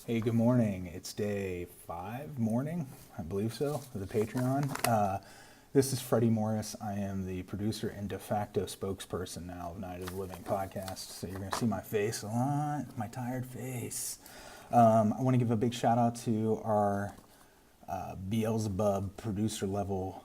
Hey, good morning. It's day 5 morning, I believe so, of the Patreon. This is Freddie Morris. I am the producer and de facto spokesperson now of Night of the Living podcast. So you're going to see my face a lot, my tired face. I want to give a big shout out to our Beelzebub producer level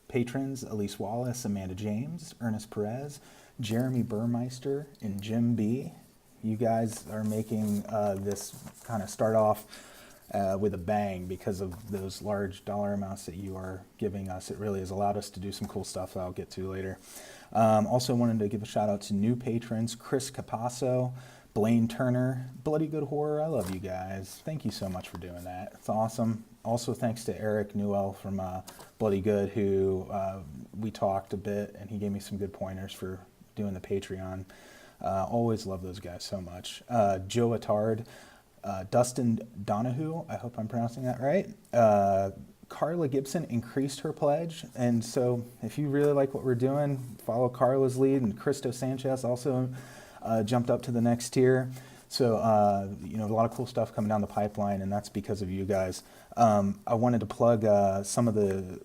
patrons: Elise Wallace, Amanda James, Ernest Perez, Jeremy Burmeister, and Jim B. You guys are making this kind of start off with a bang because of those large dollar amounts that you are giving us. It really has allowed us to do some cool stuff that I'll get to later. Also wanted to give a shout out to new patrons: Chris Capasso, Blaine Turner, Bloody Good Horror. I love you guys. Thank you so much for doing that. It's awesome. Also thanks to Eric Newell from Bloody Good, who we talked a bit and he gave me some good pointers for doing the Patreon. Always love those guys so much. Joe Attard, Dustin Donahue, I hope I'm pronouncing that right. Carla Gibson increased her pledge, and so if you really like what we're doing, follow Carla's lead. And Cristo Sanchez also jumped up to the next tier. So a lot of cool stuff coming down the pipeline, and that's because of you guys. I wanted to plug some of the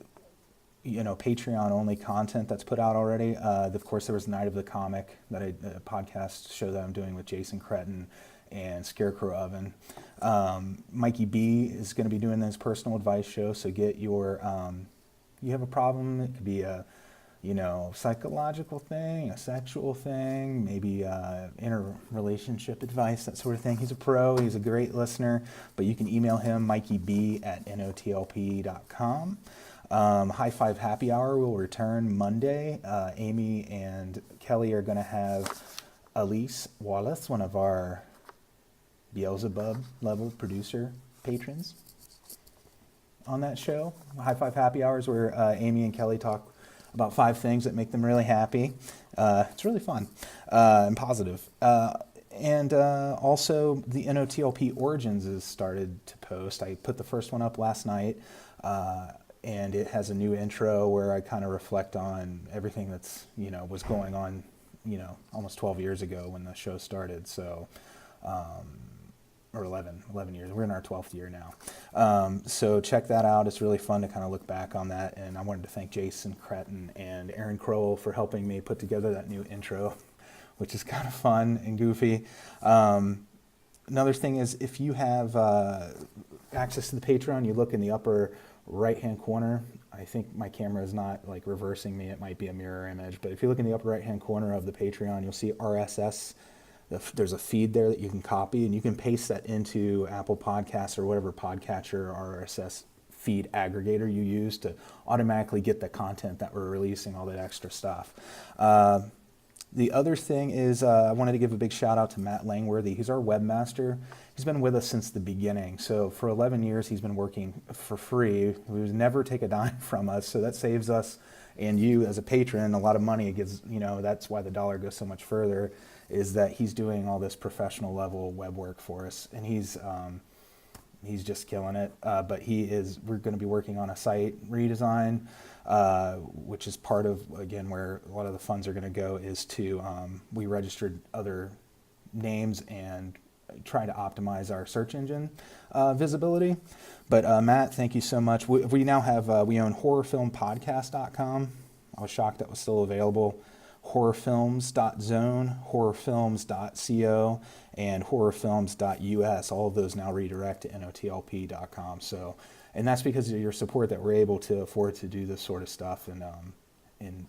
Patreon only content that's put out already. Of course, there was Night of the Comic, a podcast show that I'm doing with Jason Cretton and Scarecrow Oven. Mikey B is going to be doing this personal advice show. So get your, you have a problem. It could be a, psychological thing, a sexual thing, maybe interrelationship advice, that sort of thing. He's a pro. He's a great listener. But you can email him, mikeyb@notlp.com. High Five Happy Hour will return Monday. Amy and Kelly are going to have Elise Wallace, one of our Beelzebub level producer patrons, on that show. High Five Happy Hours, where Amy and Kelly talk about 5 things that make them really happy. It's really fun and positive. And also the NOTLP Origins has started to post. I put the first one up last night. And it has a new intro where I kind of reflect on everything that's, was going on, almost 12 years ago when the show started. So, or 11 years. We're in our 12th year now. So check that out. It's really fun to kind of look back on that. And I wanted to thank Jason Cretton and Aaron Crowell for helping me put together that new intro, which is kind of fun and goofy. Another thing is, if you have access to the Patreon, you look in the upper right-hand corner. I think my camera is not like reversing me. It might be a mirror image. But if you look in the upper right-hand corner of the Patreon, you'll see RSS. There's a feed there that you can copy, and you can paste that into Apple Podcasts or whatever podcatcher RSS feed aggregator you use to automatically get the content that we're releasing, all that extra stuff. The other thing is I wanted to give a big shout out to Matt Langworthy. He's our webmaster. He's been with us since the beginning. So for 11 years, he's been working for free. He would never take a dime from us. So that saves us and you as a patron a lot of money. It gives, that's why the dollar goes so much further, is that he's doing all this professional level web work for us. And he's just killing it. But we're going to be working on a site redesign, which is part of, again, where a lot of the funds are going to go, is to, we registered other names and try to optimize our search engine visibility. But Matt, thank you so much. We now have, we own horrorfilmpodcast.com. I was shocked that was still available. Horrorfilms.zone, horrorfilms.co, and horrorfilms.us. All of those now redirect to notlp.com. So, and that's because of your support that we're able to afford to do this sort of stuff and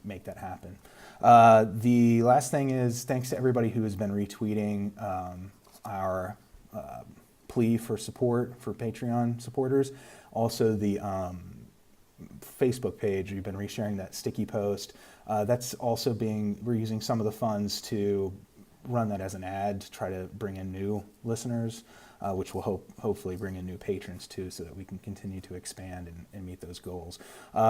make that happen. The last thing is, thanks to everybody who has been retweeting our plea for support for Patreon supporters. Also the Facebook page, we've been resharing that sticky post. That's also we're using some of the funds to run that as an ad to try to bring in new listeners, which will hopefully bring in new patrons too, so that we can continue to expand and meet those goals.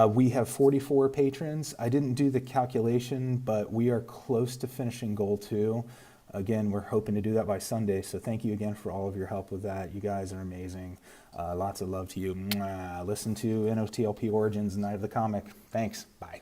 We have 44 patrons. I didn't do the calculation, but we are close to finishing goal 2. Again, we're hoping to do that by Sunday, so thank you again for all of your help with that. You guys are amazing. Lots of love to you. Mwah. Listen to NOTLP Origins, Night of the Comic. Thanks. Bye.